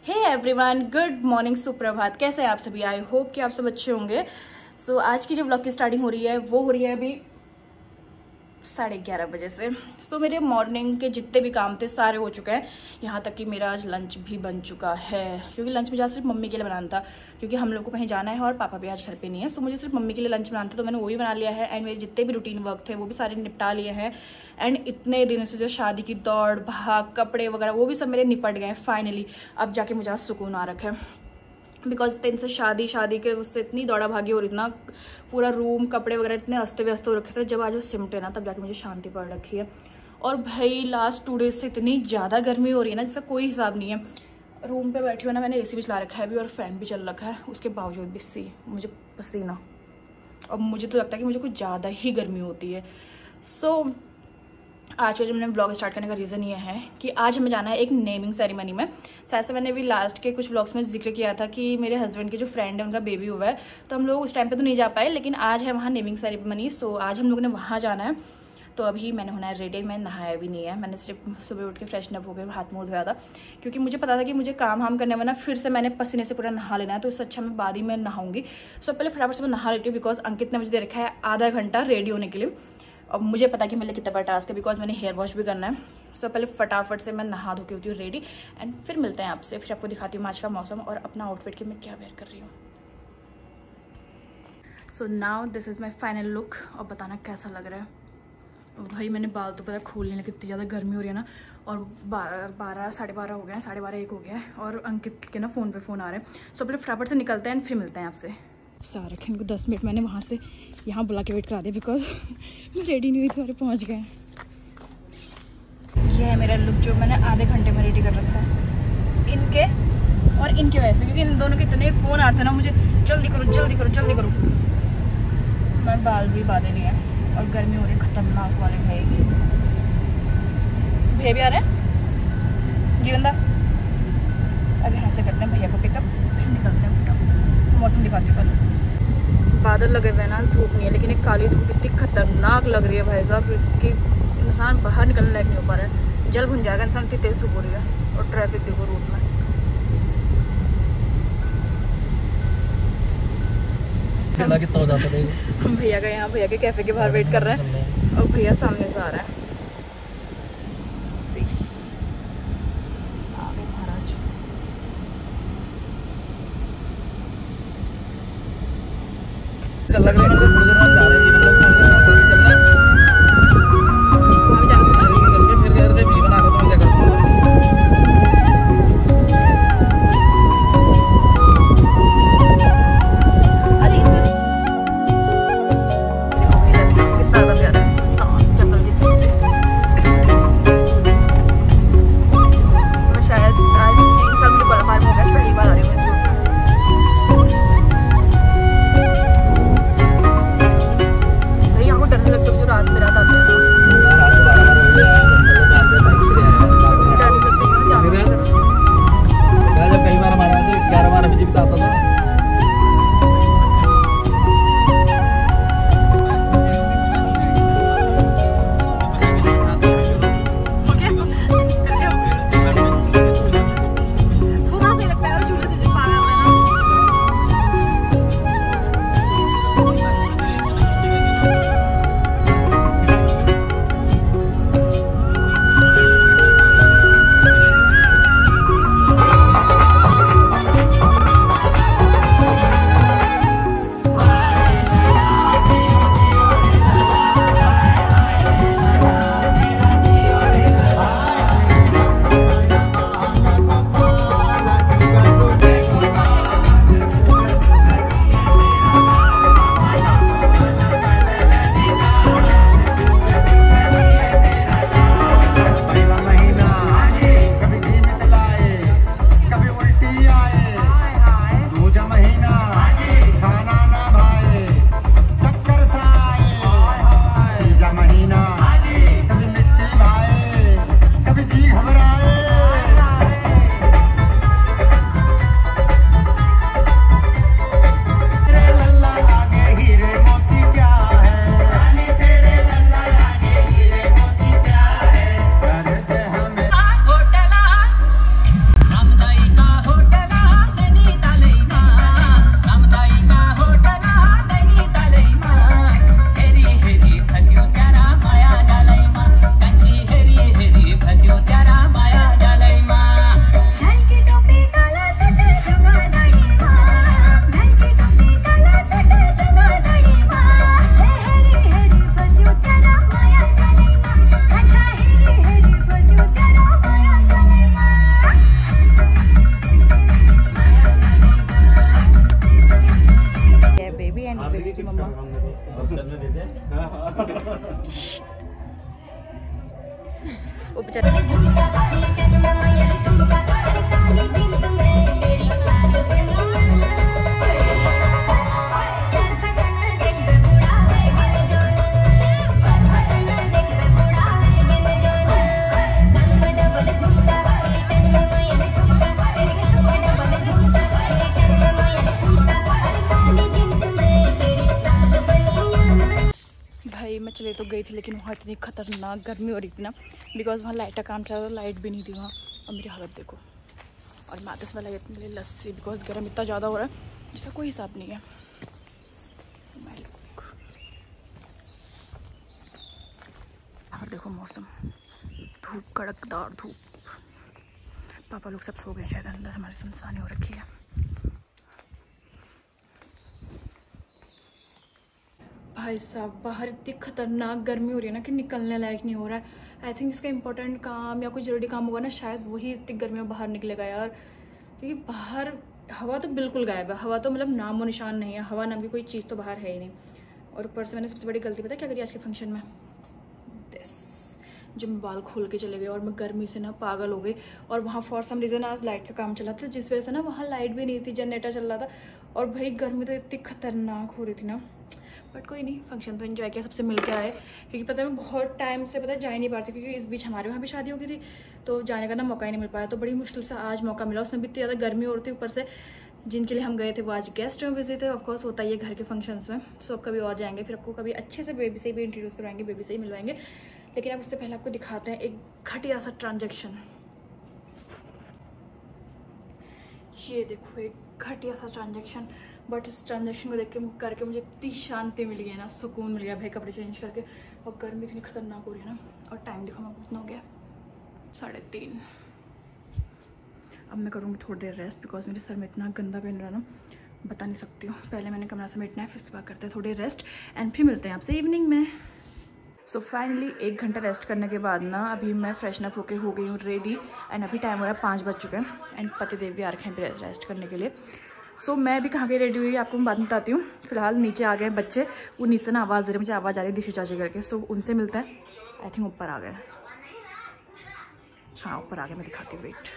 Hey everyone, good morning, सुप्रभात। कैसे हैं आप सभी? आई होप कि आप सब अच्छे होंगे। सो आज की जो व्लॉग की स्टार्टिंग हो रही है वो हो रही है अभी 11:30 बजे से। सो मेरे मॉर्निंग के जितने भी काम थे सारे हो चुके हैं, यहाँ तक कि मेरा आज लंच भी बन चुका है। क्योंकि लंच मुझे आज सिर्फ मम्मी के लिए बनाना था, क्योंकि हम लोग को कहीं जाना है और पापा भी आज घर पे नहीं है। सो मुझे सिर्फ मम्मी के लिए लंच बनाना था, तो मैंने वो भी बना लिया है। एंड मेरे जितने भी रूटीन वर्क थे वो भी सारे निपटा लिए हैं। एंड इतने दिनों से जो शादी की दौड़ भाग, कपड़े वगैरह, वो भी सब मेरे निपट गए हैं फाइनली। अब जाके मुझे आज सुकून आ रखा है, बिकॉज दिन से शादी के उससे इतनी दौड़ा भागी हो रही थी ना, पूरा रूम कपड़े वगैरह इतने अस्त व्यस्त हो रखे थे। जब आज वो सिमटे ना, तब जाके मुझे शांति पड़ रखी है। और भाई लास्ट 2 डेज से इतनी ज़्यादा गर्मी हो रही है ना, जिसका कोई हिसाब नहीं है। रूम पे बैठी हुई ना, मैंने AC भी चला रखा है अभी और फैन भी चल रखा है, उसके बावजूद भी मुझे पसीना, और मुझे तो लगता है कि मुझे कुछ ज़्यादा ही गर्मी होती है। सो आज का जो मैंने व्लॉग स्टार्ट करने का रीज़न ये है कि आज हमें जाना है एक नेमिंग सेरेमनी में। शायद से मैंने भी लास्ट के कुछ व्लॉग्स में जिक्र किया था कि मेरे हस्बैंड की जो फ्रेंड है उनका बेबी हुआ है, तो हम लोग उस टाइम पे तो नहीं जा पाए, लेकिन आज है वहाँ नेमिंग सेरेमनी। सो आज हम लोगों ने वहाँ जाना है। तो अभी मैंने होना है रेडी, मैं नहाया भी नहीं है, मैंने सिर्फ सुबह उठ के फ्रेशन अप हो गए, हाथ मुँह धोया था, क्योंकि मुझे पता था कि मुझे काम करने में ना फिर से मैंने पसीने से पूरा नहा लेना है, तो इससे अच्छा मैं बाद ही में नहाऊंगी। सो पहले फटाफट से मैं नहा लेती हूँ, बिकॉज अंकित ने मुझे दे रखा है आधा घंटा रेडी होने के लिए। और मुझे पता है कि मेरे लिए कितना बड़ा टास्क है, बिकॉज मैंने हेयर वॉश भी करना है। सो पहले फटाफट से मैं नहा धो के होती हूँ रेडी, एंड फिर मिलते हैं आपसे। फिर आपको दिखाती हूँ आज का मौसम और अपना आउटफिट कि मैं क्या वेयर कर रही हूँ। So now this is my final look, और बताना कैसा लग रहा है। और भाई मैंने बाल तो पता खोल लेने, कितनी ज़्यादा गर्मी हो रही है ना। और 12 साढ़े 12 हो गए हैं, 12:30 1 हो गया है, और अंकित के ना फ़ोन पे फ़ोन आ रहे हैं। सो पहले फटाफट से निकलते हैं एंड फिर मिलते हैं आपसे। सारे इनको 10 मिनट मैंने वहाँ से यहाँ बुला के वेट करा दिया, बिकॉज मैं रेडी नहीं हुई थी और पहुँच गए। ये है मेरा लुक जो मैंने आधे घंटे में रेडी कर रखा है, इनके और इनके वजह से, क्योंकि इन दोनों के इतने फ़ोन आते हैं ना मुझे, जल्दी करो जल्दी करो जल्दी करो। मैं बाल भी बांधे नहीं है और गर्मी हो रही है खतरनाक वाले। भैया भी आ रहे हैं, ये बंदा। अब यहाँ से करते हैं भैया को पिकअप, फिर निकलते हैं फटाफट से। मौसम दिखाती हूँ पहले। बादल लगे हुए ना, धूप नहीं है, लेकिन एक काली धूप इतनी खतरनाक लग रही है भाई साहब कि इंसान बाहर निकलने लायक नहीं हो पा रहा है। जल भुन जाएगा इंसान, इतनी तेज धूप हो रही है। और ट्रैफिक देखो रूट में, हम भैया का यहाँ भैया के कैफे के बाहर वेट कर रहे हैं, और भैया सामने से आ रहा है। लग रहा है थोड़ी देर बाद जा रहे हैं, मतलब थोड़ी देर साथ में चलना है। हम जाते हैं फिर घर से भी बना कर तो क्या करते हैं। अरे कितना प्यारा है, चप्पल की मैं शायद आज 3 साल मुझे बार हो गया, पहली बार आ रही हूँ। ले तो गई थी, लेकिन वहाँ इतनी खतरनाक गर्मी हो रही थी ना, बिकॉज वहाँ लाइट का काम चल रहा था, लाइट भी नहीं थी वहाँ। और मेरी हालत देखो। और मातस वाला इतने लिए लस्सी, बिकॉज गर्म इतना ज़्यादा हो रहा है जिसका कोई हिसाब नहीं है। और देखो मौसम, धूप, कड़कदार धूप। पापा लोग सब सो गए शायद, अंदर हमारी सुनसानी हो रखी है। भाई साहब बाहर इतनी खतरनाक गर्मी हो रही है ना कि निकलने लायक नहीं हो रहा है। आई थिंक जिसका इंपॉर्टेंट काम या कोई जरूरी काम होगा ना, शायद वही इतनी गर्मी में बाहर निकलेगा यार, क्योंकि बाहर हवा तो बिल्कुल गायब है। हवा तो मतलब नामो निशान नहीं है, हवा नाम की कोई चीज़ तो बाहर है ही नहीं। और ऊपर से मैंने सबसे बड़ी गलती पता क्या करी आज के फंक्शन में, जब मैं बाल खोल के चले गए और मैं गर्मी से ना पागल हो गई। और वहाँ फॉर सम रीज़न आज लाइट का काम चला था, जिस वजह से ना वहाँ लाइट भी नहीं थी, जनरेटर चल रहा था। और भाई गर्मी तो इतनी खतरनाक हो रही थी ना, बट कोई नहीं, फंक्शन तो एंजॉय किया, सबसे मिल के आए। क्योंकि पता है मैं बहुत टाइम से पता है जा ही नहीं पाती, क्योंकि इस बीच हमारे वहाँ भी शादी हो गई थी, तो जाने का ना मौका ही नहीं मिल पाया। तो बड़ी मुश्किल से आज मौका मिला, उसमें भी इतनी ज़्यादा गर्मी हो रही थी, ऊपर से जिनके लिए हम गए थे वो आज गेस्ट में बिजी थे। ऑफकोर्स होता ही है घर के फंक्शंस में। सो अब कभी और जाएंगे, फिर आपको कभी अच्छे से बेबी से भी इंट्रोड्यूस करवाएंगे, बेबी से ही मिलवाएंगे। लेकिन अब उससे पहले आपको दिखाते हैं एक घटिया सा ट्रांजैक्शन। ये देखो एक घटिया सा ट्रांजैक्शन, बट इस ट्रांजैक्शन को देख के करके मुझे इतनी शांति मिल गई ना, सुकून मिल गया भाई कपड़े चेंज करके। और गर्मी इतनी खतरनाक हो रही है ना। और टाइम देखो मैं कितना हो गया, 3:30। अब मैं करूँगी थोड़ी देर रेस्ट, बिकॉज मेरे सर में इतना गंदा पेन रहा ना, बता नहीं सकती हूँ। पहले मैंने कमरा समेटना है, फिर उसके बाद करते हैं थोड़ी रेस्ट, एंड फिर मिलते हैं आपसे इवनिंग में। सो फाइनली 1 घंटा रेस्ट करने के बाद ना अभी मैं फ्रेशन अप होके हो गई हूँ रेडी। एंड अभी टाइम हो रहा है 5 बज चुके हैं, एंड पतिदेव भी आ रखे हैं रेस्ट करने के लिए। सो मैं भी कहाँ के रेडी हुई आपको मैं बाद में बताती हूँ। फिलहाल नीचे आ गए बच्चे, वो नीचे ना आवाज़ दे रहे, मुझे आवाज़ आ रही है दिशु चाची करके। सो उनसे मिलते हैं। आई थिंक ऊपर आ गए, हाँ ऊपर आ गए, मैं दिखाती हूँ। वेट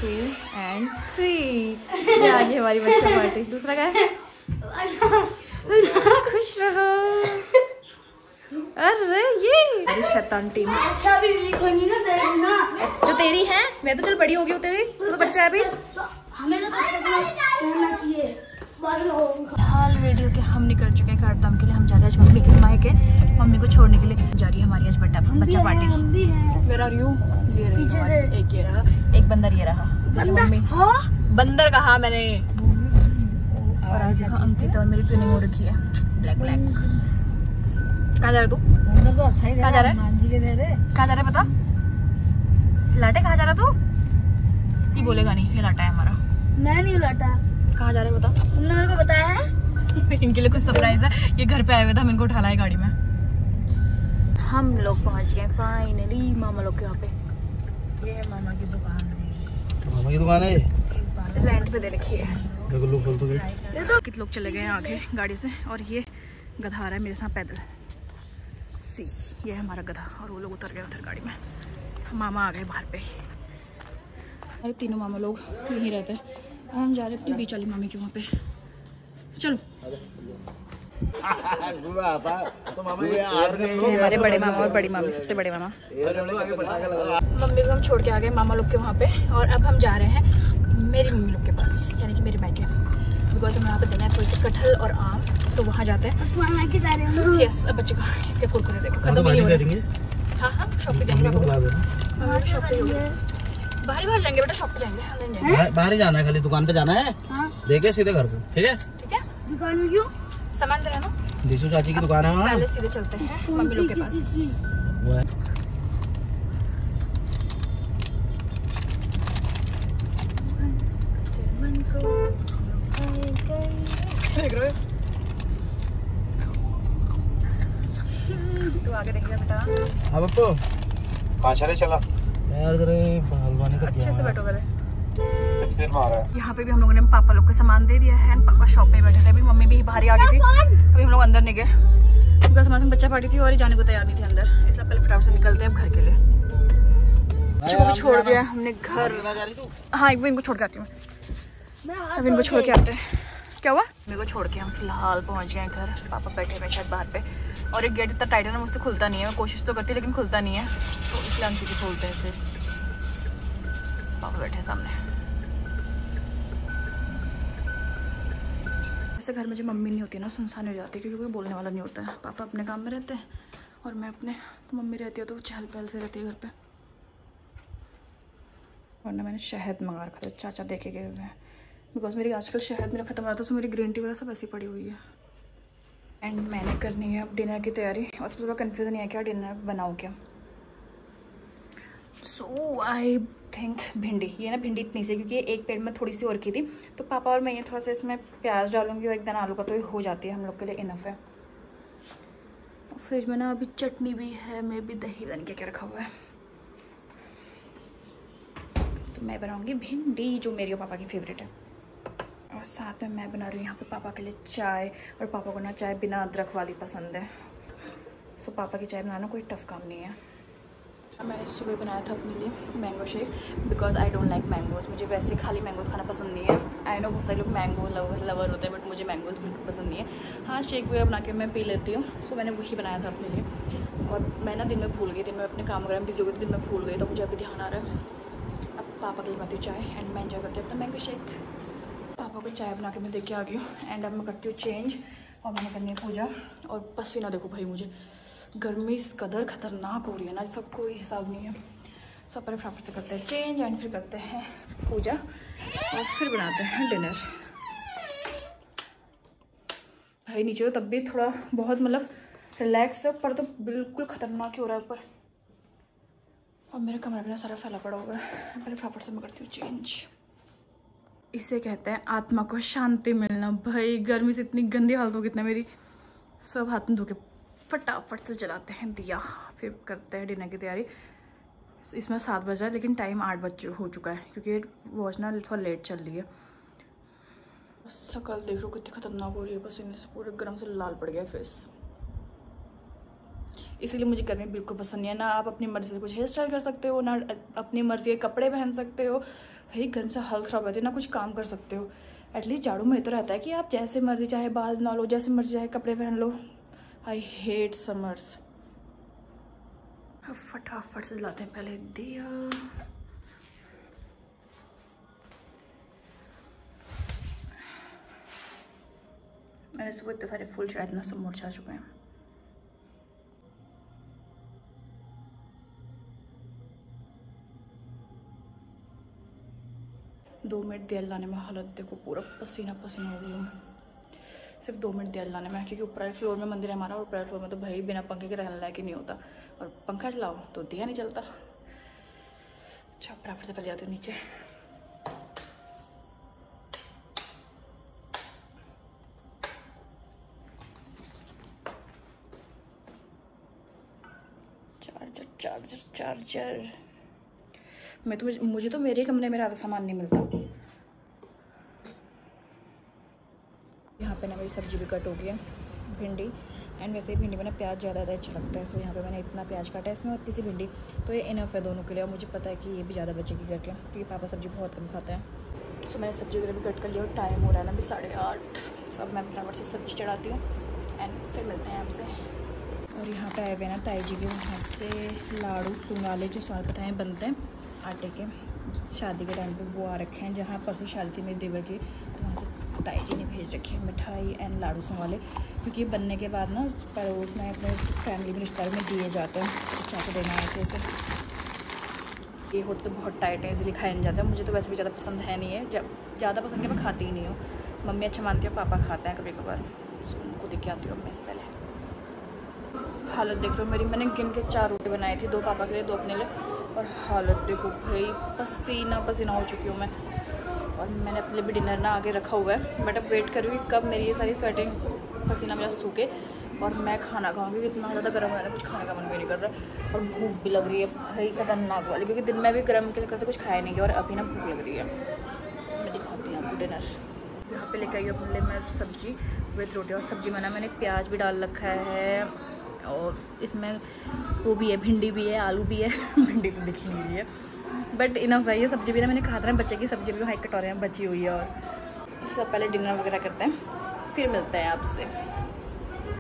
2 and 3 ये आ गई हमारी बच्चा पार्टी। दूसरा क्या है? खुश रहो। अरे ये शैतान टीम जो तेरी है, मैं तो चल बड़ी हो गई हूँ तेरी, तो बच्चा है अभी। हाल वीडियो के हम निकल चुके हैं कारदाम के लिए। हम जा रहे हैं आज मम्मी के मायके, मम्मी को छोड़ने के लिए जा रही है हमारी आज बच्चा पार्टी। Where are you? एक ये रहा, एक बंदर ये रहा। मम्मी बंदर कहा मैंने। और आज देखो अंकित और मेरी ट्विनिंग हो रखी है, ब्लैक ब्लैक। कहाँ जा रहा तू? तो अच्छा ही कहाँ जा रहा है? कहाँ जा रहा है पता? लाटे कहाँ जा रहा तू? ये बोलेगा नहीं, ये लाटा है हमारा। मैं नहीं लाटा। कहाँ जा रहे हैं बता? तुमने मेरे को बताया है। इनके लिए कुछ सरप्राइज है, ये घर पे आए हुए थे, हम इनको उठा लाए गाड़ी में। हम लोग पहुँच गए फाइनली मामा लोग के यहाँ पे। ये है मामा की दुकान। मामा की दुकान है, रेंट पे दे रखी है। देखो लोग बोल तो गए, कितने लोग चले गए आगे गाड़ी से, और ये गधा आ रहा है मेरे साथ पैदल। सी ये है हमारा गधा, और वो लोग उतर गए उधर गाड़ी में। मामा आ गए बाहर पे। अरे तीनों मामा लोग यहीं रहते हैं, और हम जा रहे हैं अपनी बीच वाली मामी के वहाँ पे। चलो हमारे बड़े मामा और बड़ी मामी, सबसे बड़े मामा। मम्मी को हम छोड़ के आ गए मामा लोग के वहाँ पे, और अब हम जा रहे हैं मेरी मम्मी लोग के पास, यानी कि मेरे मायके। बिकॉज हमें यहाँ पे देना है थोड़ी सी कटहल और आम, तो वहाँ जाते हैं। यस, अब बच्चे का इसके कुरकुरे देखो खत्म नहीं हो रहे। हाँ हाँ शॉप पे जाएंगे, शॉप पे बाहर जाएंगे बेटा, शॉप पे जाएंगे। बाहर ही जाना है, खाली दुकान पे जाना है। देखे सीधे घर को, ठीक है? ठीक है, दुकान में क्यों? सामान देना ना, दिशु चाची की दुकान है वहाँ। पहले सीधे चलते हैं मम्मी लोग के पास। वो है तू आगे देखेगा बेटा। अब आपको कहाँ चले चला यार हलवानी का अच्छे से बैठो गले। देर में आ रहा है। यहाँ पे भी हम लोगों ने पापा लोग को सामान दे दिया है, पापा शॉप पे बैठे थे। अभी मम्मी भी बाहर आ गई थी, अभी हम लोग अंदर नहीं गए क्योंकि हमारे बच्चा पार्टी थी और जाने को तैयार नहीं थी अंदर, इसलिए पहले फटाफट से निकलते हैं अब घर के लिए। बच्चों को भी छोड़ दिया हमने घर। हाँ एक बार इनको छोड़ के आती हूँ, अब इनको छोड़ के आते हैं। क्या हुआ? मेरे को छोड़ के हम फिलहाल पहुँच गए घर। पापा बैठे हुए शायद बाहर पे, और एक गेट इतना टाइट है ना, मुझसे खुलता नहीं है। मैं कोशिश तो करती लेकिन खुलता नहीं है, तो इसलिए अंकित ही खोलते हैं फिर। पापा बैठे हैं सामने। वैसे घर में जब मम्मी नहीं होती है ना, सुनसान हो जाती है, क्योंकि कोई बोलने वाला नहीं होता है। पापा अपने काम में रहते हैं, और मैं अपने, तो मम्मी रहती है तो चहल पहल से रहती है घर पे। वरना मैंने शहद मंगा रखा था, चाचा देखे गए हुए हैं, बिकॉज मेरी आजकल शहद मेरा ख़त्म हो रहा था, तो मेरी ग्रीन टी वगैरह सब ऐसी पड़ी हुई है। एंड मैंने करनी है अब डिनर की तैयारी, और उसमें थोड़ा कन्फ्यूज़न है क्या डिनर बनाऊँ क्या। सो आई थिंक भिंडी, ये ना भिंडी इतनी सी, क्योंकि एक पेड़ में थोड़ी सी और की थी, तो पापा और मैं ये थोड़ा सा इसमें प्याज डालूंगी और एक दाना आलू का, तो ये हो जाती है हम लोग के लिए, इनफ है। फ्रिज में ना अभी चटनी भी है, मैं भी दही दानी क्या रखा हुआ है। तो मैं बनाऊंगी भिंडी, जो मेरी और पापा की फेवरेट है। और साथ में मैं बना रही हूँ यहाँ पे पापा के लिए चाय, और पापा को ना चाय बिना अदरक वाली पसंद है। सो पापा की चाय बनाना कोई टफ काम नहीं है। मैंने सुबह बनाया था अपने लिए mango shake, because I don't like mangoes. मुझे वैसे खाली मैंगोज़ खाना पसंद नहीं है। आई नो बहुत सारे लोग मैंगो लवर होते हैं, बट मुझे मैंगोज़ बिल्कुल पसंद नहीं है। हाँ, शेक वगैरह बना के मैं पी लेती हूँ। सो मैंने वही बनाया था अपने लिए, और मैं ना दिन में भूल गई, दिन में अपने काम वगैरह बिजी हो गई, दिन में भूल गई, तो मुझे अभी ध्यान आ रहा है। अब पापा के लिए बनाती हूँ चाय, एंड मैं एंजॉय करती हूँ अपना मैंगो शेक। पापा को चाय बना के मैं देख के आ गई हूँ, एंड अब मैं करती हूँ चेंज, और मैंने करनी है पूजा। और पसीना देखो भाई, मुझे गर्मी इस कदर खतरनाक हो रही है ना, जिसका कोई हिसाब नहीं है। सब पहले फटाफट से करते हैं चेंज, एंड फिर करते हैं पूजा, और फिर बनाते हैं डिनर। भाई नीचे तो तब भी थोड़ा बहुत मतलब रिलैक्स है, पर तो बिल्कुल खतरनाक ही हो रहा है ऊपर, और मेरे कमरे में सारा फैला पड़ा हुआ है। पहले फटाफट से मैं करती हूँ चेंज। इसे कहते हैं आत्मा को शांति मिलना। भाई गर्मी से इतनी गंदी हालत हो गई इतना मेरी। सब हाथ में धो के फटाफट से जलाते हैं दिया, फिर करते हैं डिनर की तैयारी। इसमें 7 बजा है, लेकिन टाइम 8 बज हो चुका है, क्योंकि वॉच ना थोड़ा लेट चल रही है। शक्ल देख लो कितनी खतरनाक हो रही है, पसीने से पूरे गर्म से लाल पड़ गया फेस। इसीलिए मुझे गर्मी बिल्कुल पसंद नहीं है। ना आप अपनी मर्जी से कुछ हेयर स्टाइल कर सकते हो, ना अपनी मर्जी के कपड़े पहन सकते हो। भाई गर्म से हालत ख़राब रहती है, ना कुछ काम कर सकते हो। एटलीस्ट झाड़ू में तो रहता है कि आप जैसे मर्जी चाहे बाल बना लो, जैसे मर्जी चाहे कपड़े पहन लो। I hate summers. फटाफट से जलाते हैं पहले दिया। मैंने सुबह इतने सारे फूल चढ़ाए इतना सब मुरझा चुके हैं। दो मिनट तेल लाने में हालत देखो, पूरा पसीना पसीना हो गई हूँ। सिर्फ 2 मिनट तेल लाने में, क्योंकि ऊपर फ्लोर में मंदिर है हमारा, और ऊपर फ्लोर में तो भाई बिना पंखे के रहने लायक ही नहीं होता, और पंखा चलाओ तो दिया नहीं चलता। अच्छा फटाफट से कर जाती हूँ नीचे। Charger charger charger. मुझे तो मेरे कमरे में ज़्यादा सामान नहीं मिलता। यहाँ पे ना मेरी सब्जी भी कट हो गई है, भिंडी। एंड वैसे ही भिंडी में ना प्याज ज़्यादा अच्छा लगता है। सो यहाँ पे मैंने इतना प्याज काटा है, इसमें इतनी सी भिंडी, तो ये इनफ है दोनों के लिए। और मुझे पता है कि ये भी ज़्यादा बचेगी करके, क्योंकि पापा सब्जी बहुत कम खाते हैं। सो मैंने सब्जी वगैरह भी कट कर लिया, और टाइम हो रहा है ना अभी 8:30। सब मैं फटाफट से सब्जी चढ़ाती हूँ, एंड फिर मिलते हैं आपसे। और यहाँ पे आए हुए ना ताई जी के वहाँ से लाड़ू तुंगाले, जो स्वाद बताएँ बनते हैं आटे के, शादी के टाइम पे वो आ रखे हैं। जहाँ परसों शादी थी मेरे देवर की, तो वहाँ से ताई जी ने भेज रखी है मिठाई एंड लाड़ू वाले, क्योंकि बनने के बाद ना पड़ोस में अपने फैमिली में रिश्तेदारों में दिए जाते हैं। तो चाचा देना आए थे उसे। ये होते तो बहुत टाइट है, इसलिए खाया नहीं जाता। मुझे तो वैसे भी ज़्यादा पसंद है नहीं है, ज़्यादा पसंद है मैं खाती ही नहीं हूँ। मम्मी अच्छा मानती है, पापा खाते हैं कभी कभार। उनको देख के आती हूँ मैं से पहले। हालत देख लो मेरी, मैंने गिन के 4 रोटी बनाई थी, 2 पापा के लिए 2 अपने लिए। और हालत देखो भाई, पसीना पसीना हो चुकी हूँ मैं। और मैंने अपने लिए भी डिनर ना आगे रखा हुआ है, बट अब वेट करूँगी कब मेरी ये सारी स्वेटिंग पसीना मेरा सूखे और मैं खाना खाऊंगी। इतना ज़्यादा गर्म हो रहा है, कुछ खाने का मन भी नहीं कर रहा, और भूख भी लग रही है भाई खतरनाक वाली, क्योंकि दिन में भी गर्म के चक्कर से कुछ खाया नहीं गया, और अभी ना भूख लग रही है। मैं दिखाती हूँ आपको डिनर। यहाँ पे लेकर आई हूँ अपने लिए मैं सब्जी विद रोटी, और सब्जी में ना मैंने प्याज भी डाल रखा है, और इसमें वो भी है, भिंडी भी है, आलू भी है। भिंडी तो दिख ही नहीं रही है, बट इनफ है। ये सब्जी भी ना मैंने कहा था ना, बच्चे की सब्जी भी वहाँ कटोरे में बची हुई है। और इससे पहले डिनर वगैरह करते हैं, फिर मिलते हैं आपसे।